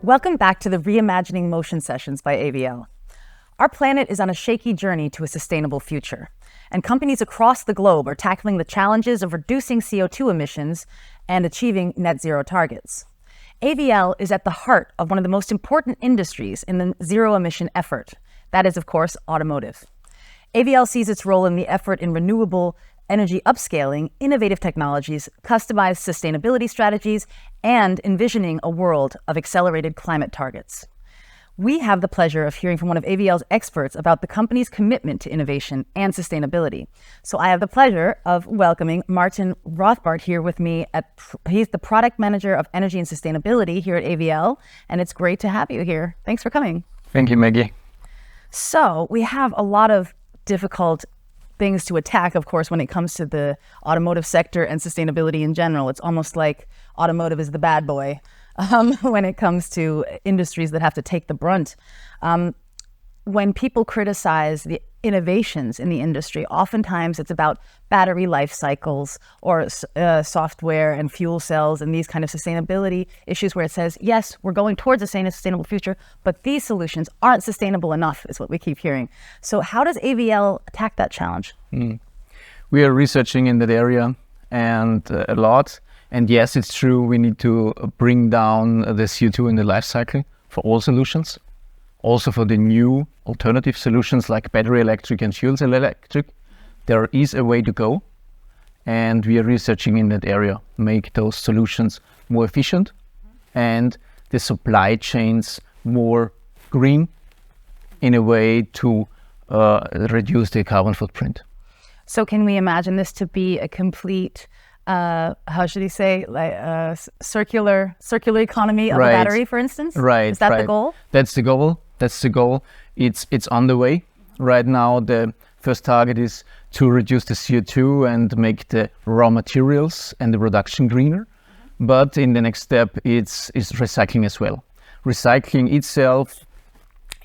Welcome back to the Reimagining Motion Sessions by AVL. Our planet is on a shaky journey to a sustainable future, and companies across the globe are tackling the challenges of reducing CO2 emissions and achieving net zero targets. AVL is at the heart of one of the most important industries in the zero emission effort. That is, of course, automotive. AVL sees its role in the effort in renewable energy upscaling, innovative technologies, customized sustainability strategies, and envisioning a world of accelerated climate targets. We have the pleasure of hearing from one of AVL's experts about the company's commitment to innovation and sustainability. So I have the pleasure of welcoming Martin Rothbart here with me. He's the product manager of energy and sustainability here at AVL, and it's great to have you here. Thanks for coming. Thank you, Maggie. So we have a lot of difficult things to attack, of course, when it comes to the automotive sector and sustainability in general. It's almost like automotive is the bad boy when it comes to industries that have to take the brunt. When people criticize the innovations in the industry, oftentimes it's about battery life cycles or software and fuel cells and these kind of sustainability issues where it says, yes, we're going towards a sustainable future, but these solutions aren't sustainable enough, is what we keep hearing. So how does AVL attack that challenge? We are researching in that area and a lot. And yes, it's true, we need to bring down the CO2 in the life cycle for all solutions. Also for the new alternative solutions like battery electric and fuel cell electric, there is a way to go. And we are researching in that area, make those solutions more efficient and the supply chains more green in a way to reduce the carbon footprint. So can we imagine this to be a complete how should he say, like circular economy of a battery, for instance? Right. Is that the goal? That's the goal. It's on the way. Right now, the first target is to reduce the CO2 and make the raw materials and the production greener. But in the next step, it's recycling as well. Recycling itself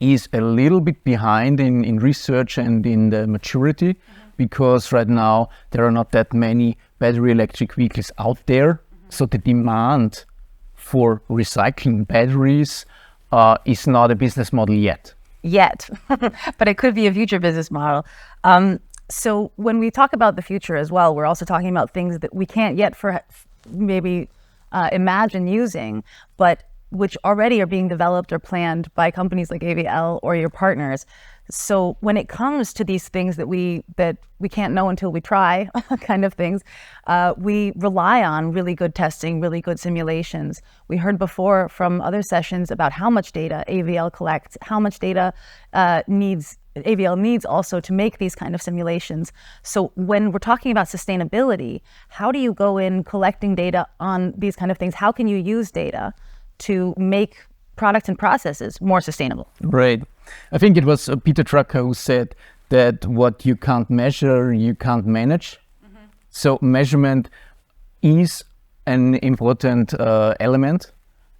is a little bit behind in research and in the maturity, because right now there are not that many battery electric vehicles out there. So the demand for recycling batteries is not a business model yet. But it could be a future business model. So when we talk about the future as well, we're also talking about things that we can't yet imagine using, but which already are being developed or planned by companies like AVL or your partners. So when it comes to these things that we can't know until we try, kind of things, we rely on really good testing, really good simulations. We heard before from other sessions about how much data AVL collects, how much data AVL needs also to make these kind of simulations. So when we're talking about sustainability, how do you go in collecting data on these kind of things? How can you use data to make products and processes more sustainable? Right. I think it was Peter Drucker who said that what you can't measure, you can't manage. So measurement is an important element,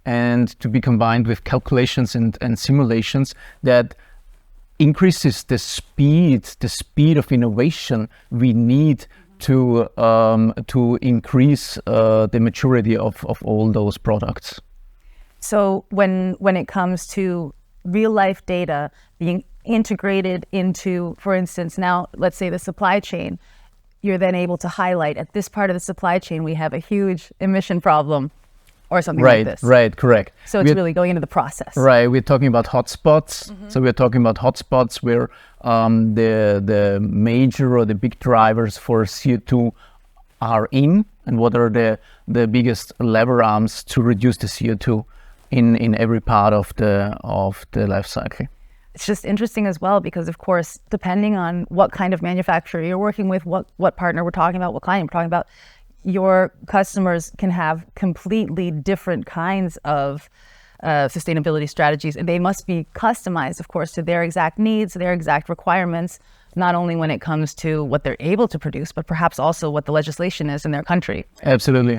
and to be combined with calculations and simulations that increases the speed of innovation we need to increase the maturity of all those products. So when it comes to real life data being integrated into, for instance, now let's say the supply chain, you're then able to highlight at this part of the supply chain we have a huge emission problem or something like this. Right, correct. So it's really going into the process. Right, we're talking about hotspots. So we're talking about hotspots where the major or the big drivers for CO2 are in, and what are the biggest lever arms to reduce the CO2 in every part of the life cycle. It's just interesting as well because, of course, depending on what kind of manufacturer you're working with, what partner we're talking about, what client we're talking about, your customers can have completely different kinds of sustainability strategies, and they must be customized, of course, to their exact needs, their exact requirements, not only when it comes to what they're able to produce, but perhaps also what the legislation is in their country. Absolutely.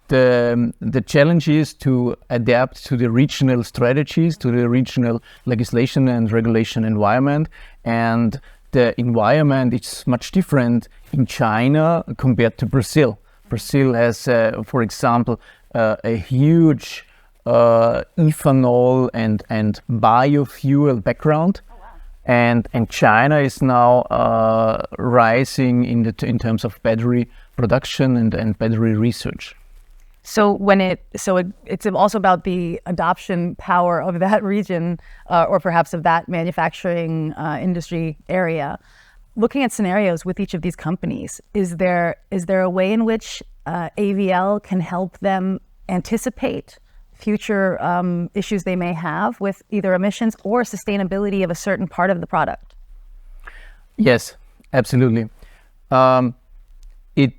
The challenge is to adapt to the regional strategies, to the regional legislation and regulation environment. And the environment is much different in China compared to Brazil. Brazil has, for example, a huge ethanol and biofuel background. Oh, wow. And China is now rising in terms of battery production and battery research. So it's also about the adoption power of that region, or perhaps of that manufacturing industry area. Looking at scenarios with each of these companies, is there a way in which AVL can help them anticipate future issues they may have with either emissions or sustainability of a certain part of the product? Yes, absolutely. It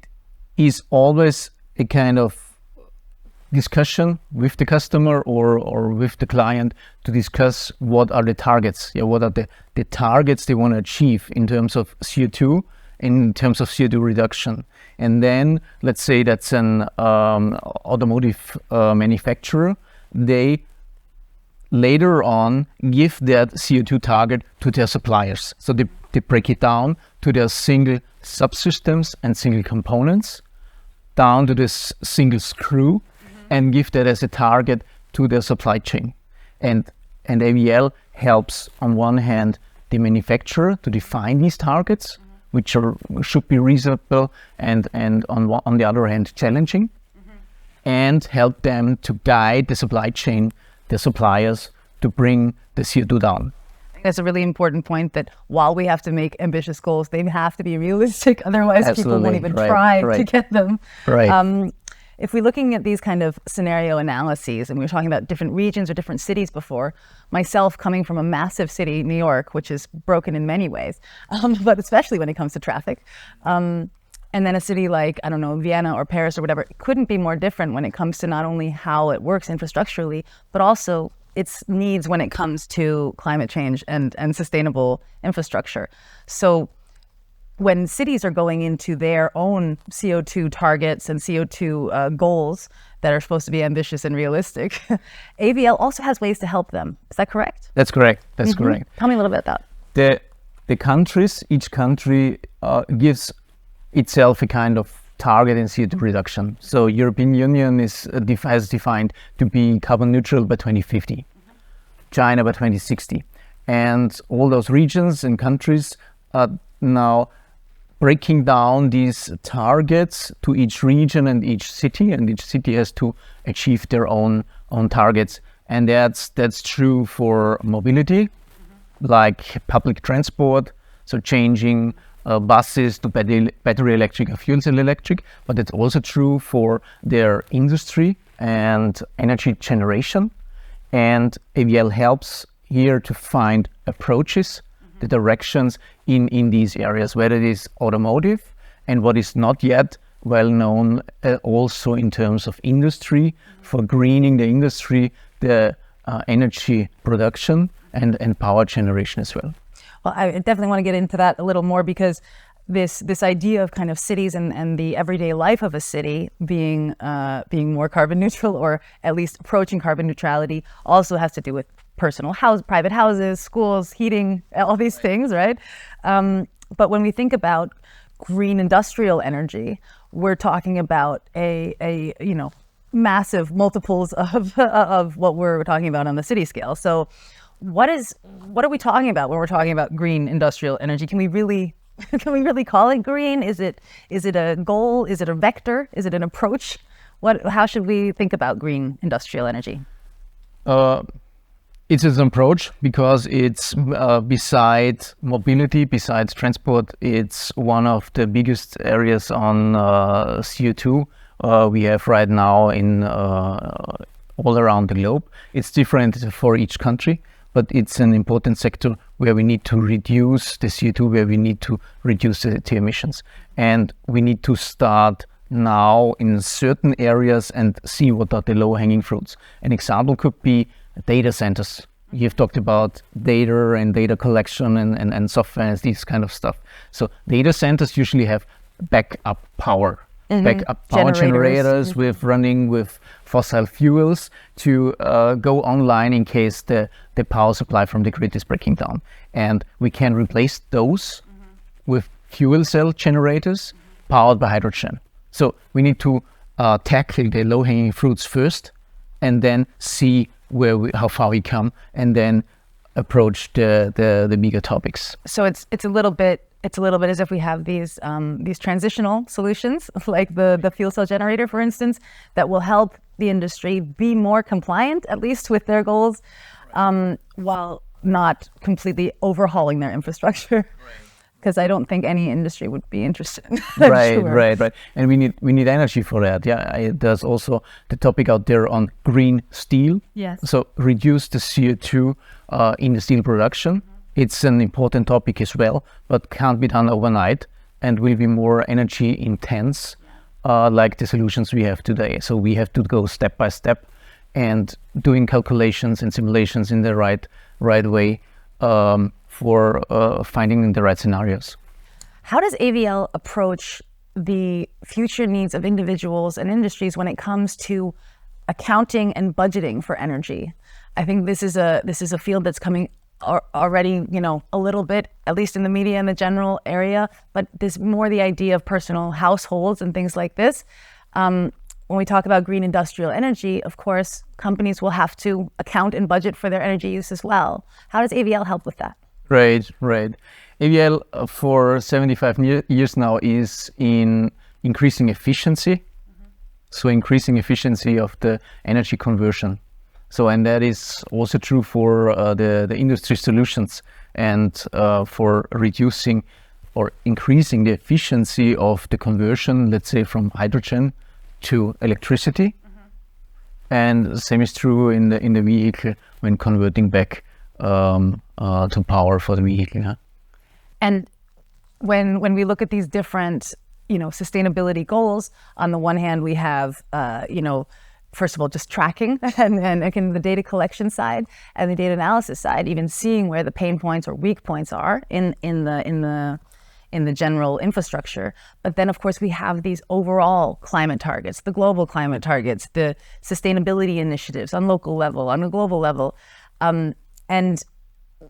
is always a kind of discussion with the customer or with the client to discuss what are the targets, what are the targets they want to achieve in terms of CO2, in terms of CO2 reduction. And then let's say that's an automotive manufacturer, they later on give that CO2 target to their suppliers. So they break it down to their single subsystems and single components, down to this single screw, and give that as a target to their supply chain. And AVL helps on one hand the manufacturer to define these targets, which should be reasonable and on the other hand challenging, and help them to guide the supply chain, the suppliers, to bring the CO2 down. I think that's a really important point, that while we have to make ambitious goals, they have to be realistic. Otherwise, people won't even try to get them. Right. If we're looking at these kind of scenario analyses, and we were talking about different regions or different cities before, myself coming from a massive city, New York, which is broken in many ways, but especially when it comes to traffic, and then a city like, I don't know, Vienna or Paris or whatever, it couldn't be more different when it comes to not only how it works infrastructurally, but also its needs when it comes to climate change and sustainable infrastructure. So when cities are going into their own CO2 targets and CO2 goals that are supposed to be ambitious and realistic, AVL also has ways to help them. Is that correct? That's correct. That's correct. Tell me a little bit about that. The countries, each country gives itself a kind of target in CO2 reduction. So European Union has defined to be carbon neutral by 2050, China by 2060. And all those regions and countries are now breaking down these targets to each region and each city has to achieve their own targets. And that's true for mobility, like public transport, so changing buses to battery electric or fuel cell electric, but it's also true for their industry and energy generation. And AVL helps here to find approaches, the directions in these areas, whether it is automotive and what is not yet well known also in terms of industry, for greening the industry, the energy production and power generation as well. Well, I definitely want to get into that a little more, because this idea of kind of cities and the everyday life of a city being more carbon neutral, or at least approaching carbon neutrality, also has to do with private houses, schools, heating, all these things, right? But when we think about green industrial energy, we're talking about a massive multiples of what we're talking about on the city scale. So what are we talking about when we're talking about green industrial energy? Can we really call it green? Is it a goal? Is it a vector? Is it an approach? How should we think about green industrial energy? It's an approach because it's besides mobility, besides transport, it's one of the biggest areas on CO2 we have right now in all around the globe. It's different for each country, but it's an important sector where we need to reduce the CO2, where we need to reduce the emissions. And we need to start now in certain areas and see what are the low-hanging fruits. An example could be data centers. You've talked about data and data collection and software and these kind of stuff. So data centers usually have backup power. Backup power generators with running with fossil fuels to go online in case the power supply from the grid is breaking down. And we can replace those with fuel cell generators powered by hydrogen. So we need to tackle the low-hanging fruits first and then see how far we come, and then approach the bigger topics. So it's a little bit as if we have these transitional solutions, like the fuel cell generator, for instance, that will help the industry be more compliant, at least with their goals, while not completely overhauling their infrastructure. Because I don't think any industry would be interested. Right. And we need energy for that. Yeah, there's also the topic out there on green steel. Yes. So reduce the CO2 in the steel production. It's an important topic as well, but can't be done overnight and will be more energy intense, like the solutions we have today. So we have to go step by step and doing calculations and simulations in the right way for finding the right scenarios. How does AVL approach the future needs of individuals and industries when it comes to accounting and budgeting for energy? I think this is a field that's coming already, a little bit, at least in the media and the general area, but there's more the idea of personal households and things like this. When we talk about green industrial energy, of course, companies will have to account and budget for their energy use as well. How does AVL help with that? Right. AVL for 75 years now is in increasing efficiency. So increasing efficiency of the energy conversion. So, and that is also true for the industry solutions and for reducing or increasing the efficiency of the conversion, let's say from hydrogen to electricity. And the same is true in the vehicle when converting back to power for the vehicle. Huh? And when we look at these different, sustainability goals, on the one hand, we have, first of all, just tracking and again, the data collection side and the data analysis side, even seeing where the pain points or weak points are in the general infrastructure. But then, of course, we have these overall climate targets, the global climate targets, the sustainability initiatives on local level, on a global level. And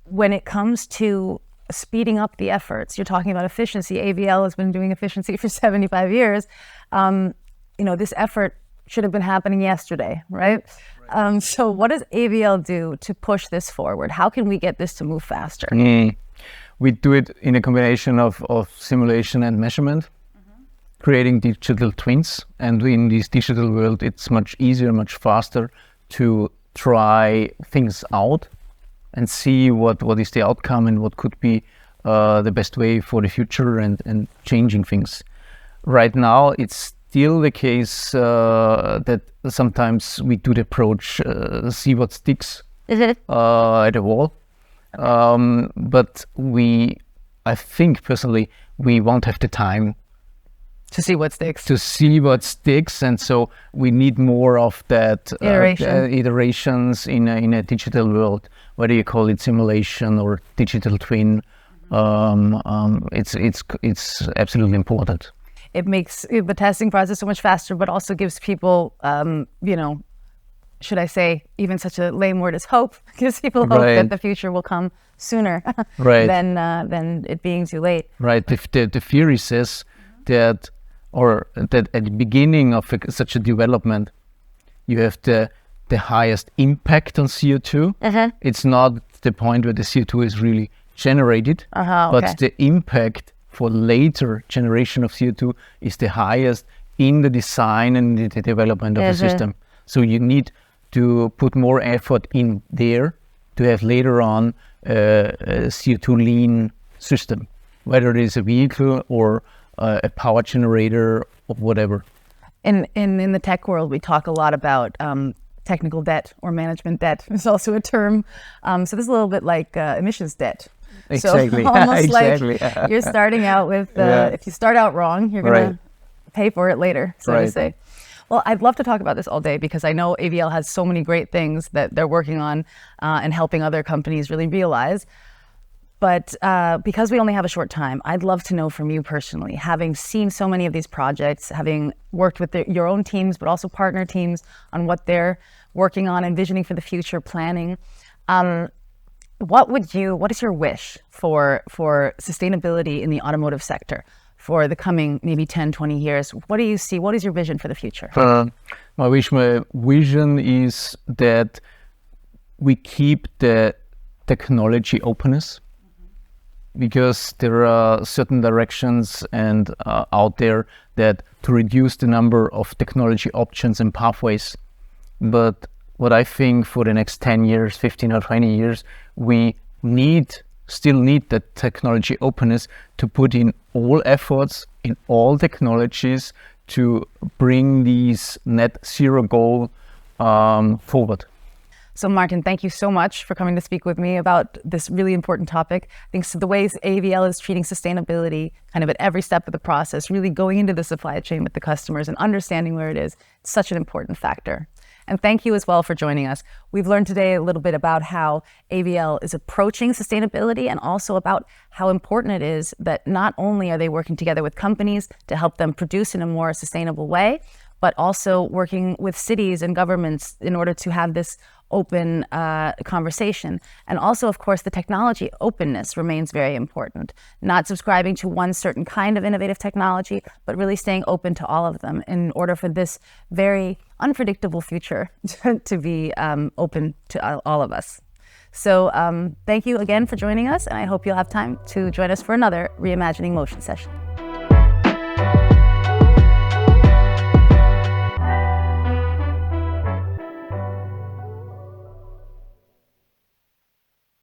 when it comes to speeding up the efforts, you're talking about efficiency. AVL has been doing efficiency for 75 years. This effort should have been happening yesterday, right? So what does AVL do to push this forward? How can we get this to move faster? We do it in a combination of simulation and measurement, creating digital twins. And in this digital world, it's much easier, much faster to try things out and see what is the outcome and what could be the best way for the future and changing things. Right now, it's still the case that sometimes we do the approach, see what sticks at a wall. But I think personally, we won't have the time to see what sticks. And so we need more of that iterations in a digital world, whether you call it simulation or digital twin. It's absolutely important. It makes the testing process so much faster, but also gives people, should I say, even such a lame word as hope, gives people hope that the future will come sooner than it being too late. Right. The theory says that at the beginning of such a development, you have the highest impact on CO2. It's not the point where the CO2 is really generated, but the impact for later generation of CO2 is the highest in the design and the development of a system. So you need to put more effort in there to have later on a CO2 lean system, whether it is a vehicle or a power generator or whatever. In the tech world, we talk a lot about technical debt or management debt. It's also a term. So this is a little bit like emissions debt. Exactly. So almost like you're starting out with, if you start out wrong, you're going to pay for it later, so to say. Well, I'd love to talk about this all day because I know AVL has so many great things that they're working on and helping other companies really realize. But because we only have a short time, I'd love to know from you personally, having seen so many of these projects, having worked with your own teams, but also partner teams on what they're working on, envisioning for the future, planning. What is your wish for sustainability in the automotive sector for the coming maybe 10, 20 years? What do you see? What is your vision for the future? My vision is that we keep the technology openness, because there are certain directions and out there that to reduce the number of technology options and pathways. But what I think for the next 10 years, 15 or 20 years, we still need that technology openness to put in all efforts in all technologies to bring these net zero goal forward. So Martin, thank you so much for coming to speak with me about this really important topic. I think the ways AVL is treating sustainability kind of at every step of the process, really going into the supply chain with the customers and understanding where it is, it's such an important factor. And thank you as well for joining us. We've learned today a little bit about how AVL is approaching sustainability, and also about how important it is that not only are they working together with companies to help them produce in a more sustainable way, but also working with cities and governments in order to have this open conversation. And also, of course, the technology openness remains very important. Not subscribing to one certain kind of innovative technology, but really staying open to all of them in order for this very unpredictable future to be open to all of us. So thank you again for joining us, and I hope you'll have time to join us for another Reimagining Motion session.